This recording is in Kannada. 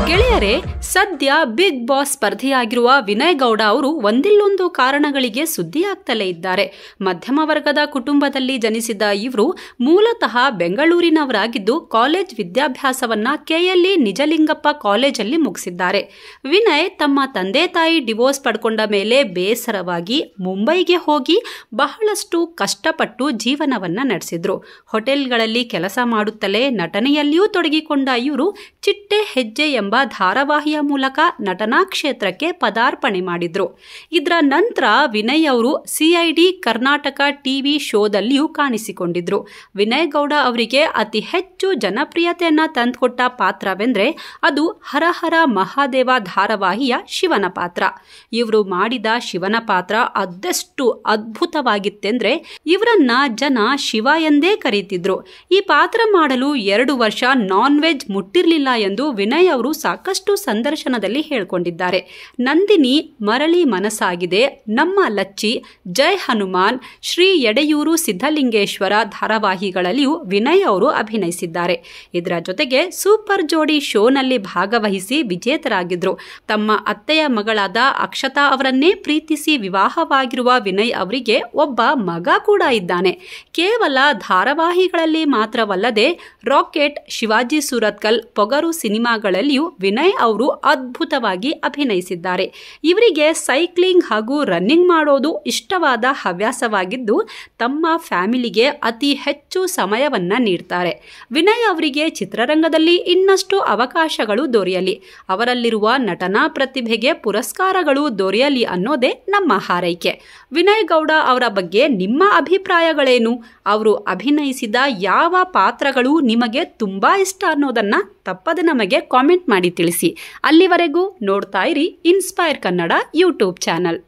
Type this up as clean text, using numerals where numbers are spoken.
ಗೆಳೆಯರೇ, ಸದ್ಯ ಬಿಗ್ ಬಾಸ್ ಸ್ಪರ್ಧಿಯಾಗಿರುವ ವಿನಯ್ ಗೌಡ ಅವರು ಒಂದಿಲ್ಲೊಂದು ಕಾರಣಗಳಿಗೆ ಸುದ್ದಿಯಾಗ್ತಲೇ ಇದ್ದಾರೆ. ಮಧ್ಯಮ ವರ್ಗದ ಕುಟುಂಬದಲ್ಲಿ ಜನಿಸಿದ ಇವರು ಮೂಲತಃ ಬೆಂಗಳೂರಿನವರಾಗಿದ್ದು ಕಾಲೇಜ್ ವಿದ್ಯಾಭ್ಯಾಸವನ್ನ ಕೆಎಲ್ಇ ನಿಜಲಿಂಗಪ್ಪ ಕಾಲೇಜಲ್ಲಿ ಮುಗಿಸಿದ್ದಾರೆ. ವಿನಯ್ ತಮ್ಮ ತಂದೆ ತಾಯಿ ಡಿವೋರ್ಸ್ ಪಡ್ಕೊಂಡ ಮೇಲೆ ಬೇಸರವಾಗಿ ಮುಂಬೈಗೆ ಹೋಗಿ ಬಹಳಷ್ಟು ಕಷ್ಟಪಟ್ಟು ಜೀವನವನ್ನ ನಡೆಸಿದ್ರು. ಹೋಟೆಲ್ಗಳಲ್ಲಿ ಕೆಲಸ ಮಾಡುತ್ತಲೇ ನಟನೆಯಲ್ಲಿಯೂ ತೊಡಗಿಕೊಂಡ ಇವರು ಚಿಟ್ಟೆ ಹೆಜ್ಜೆ ಎಂಬ ಧಾರಾವಾಹಿಯ ಮೂಲಕ ನಟನಾ ಕ್ಷೇತ್ರಕ್ಕೆ ಪದಾರ್ಪಣೆ ಮಾಡಿದ್ರು. ಇದರ ನಂತರ ವಿನಯ್ ಅವರು ಸಿಐಡಿ ಕರ್ನಾಟಕ ಟಿವಿ ಶೋದಲ್ಲಿಯೂ ಕಾಣಿಸಿಕೊಂಡಿದ್ರು. ವಿನಯ್ ಗೌಡ ಅವರಿಗೆ ಅತಿ ಹೆಚ್ಚು ಜನಪ್ರಿಯತೆಯನ್ನ ತಂದುಕೊಟ್ಟ ಪಾತ್ರವೆಂದ್ರೆ ಅದು ಹರಹರ ಮಹಾದೇವ ಧಾರಾವಾಹಿಯ ಶಿವನ ಪಾತ್ರ. ಇವರು ಮಾಡಿದ ಶಿವನ ಪಾತ್ರ ಅದೆಷ್ಟು ಅದ್ಭುತವಾಗಿತ್ತೆಂದ್ರೆ ಇವರನ್ನ ಜನ ಶಿವ ಎಂದೇ ಕರೀತಿದ್ರು. ಈ ಪಾತ್ರ ಮಾಡಲು 2 ವರ್ಷ ನಾನ್ ವೆಜ್ ಮುಟ್ಟಿರಲಿಲ್ಲ ಎಂದು ವಿನಯ್ ಅವರು ಸಾಕಷ್ಟು ಸಂದರ್ಶನದಲ್ಲಿ ಹೇಳಿಕೊಂಡಿದ್ದಾರೆ. ನಂದಿನಿ, ಮರಳಿ ಮನಸ್ಸಾಗಿದೆ, ನಮ್ಮ ಲಚ್ಚಿ, ಜೈ ಹನುಮಾನ್, ಶ್ರೀ ಎಡೆಯೂರು ಸಿದ್ಧಲಿಂಗೇಶ್ವರ ಧಾರಾವಾಹಿಗಳಲ್ಲಿಯೂ ವಿನಯ್ ಅವರು ಅಭಿನಯಿಸಿದ್ದಾರೆ. ಇದರ ಜೊತೆಗೆ ಸೂಪರ್ ಜೋಡಿ ಶೋನಲ್ಲಿ ಭಾಗವಹಿಸಿ ವಿಜೇತರಾಗಿದ್ರು. ತಮ್ಮ ಅತ್ತೆಯ ಮಗಳಾದ ಅಕ್ಷತಾ ಅವರನ್ನೇ ಪ್ರೀತಿಸಿ ವಿವಾಹವಾಗಿರುವ ವಿನಯ್ ಅವರಿಗೆ ಒಬ್ಬ ಮಗ ಕೂಡ ಇದ್ದಾನೆ. ಕೇವಲ ಧಾರಾವಾಹಿಗಳಲ್ಲಿ ಮಾತ್ರವಲ್ಲದೆ ರಾಕೆಟ್, ಶಿವಾಜಿ ಸೂರತ್ಕಲ್, ಪೊಗರು ಸಿನಿಮಾಗಳಲ್ಲಿಯೂ ವಿನಯ್ ಅವರು ಅದ್ಭುತವಾಗಿ ಅಭಿನಯಿಸಿದ್ದಾರೆ. ಇವರಿಗೆ ಸೈಕ್ಲಿಂಗ್ ಹಾಗೂ ರನ್ನಿಂಗ್ ಮಾಡೋದು ಇಷ್ಟವಾದ ಹವ್ಯಾಸವಾಗಿದ್ದು ತಮ್ಮ ಫ್ಯಾಮಿಲಿಗೆ ಅತಿ ಹೆಚ್ಚು ಸಮಯವನ್ನ ನೀಡ್ತಾರೆ. ವಿನಯ್ ಅವರಿಗೆ ಚಿತ್ರರಂಗದಲ್ಲಿ ಇನ್ನಷ್ಟು ಅವಕಾಶಗಳು ದೊರೆಯಲಿ, ಅವರಲ್ಲಿರುವ ನಟನಾ ಪ್ರತಿಭೆಗೆ ಪುರಸ್ಕಾರಗಳು ದೊರೆಯಲಿ ಅನ್ನೋದೇ ನಮ್ಮ ಹಾರೈಕೆ. ವಿನಯ್ ಗೌಡ ಅವರ ಬಗ್ಗೆ ನಿಮ್ಮ ಅಭಿಪ್ರಾಯಗಳೇನು? ಅವರು ಅಭಿನಯಿಸಿದ ಯಾವ ಪಾತ್ರಗಳು ನಿಮಗೆ ತುಂಬಾ ಇಷ್ಟ ಅನ್ನೋದನ್ನ ತಪ್ಪದೆ ನಮಗೆ ಕಾಮೆಂಟ್ ಮಾಡಿ ತಿಳಿಸಿ. ಅಲ್ಲಿವರೆಗೂ ನೋಡ್ತಾ ಇರಿ ಇನ್ಸ್ಪೈರ್ ಕನ್ನಡ ಯೂಟ್ಯೂಬ್ ಚಾನಲ್.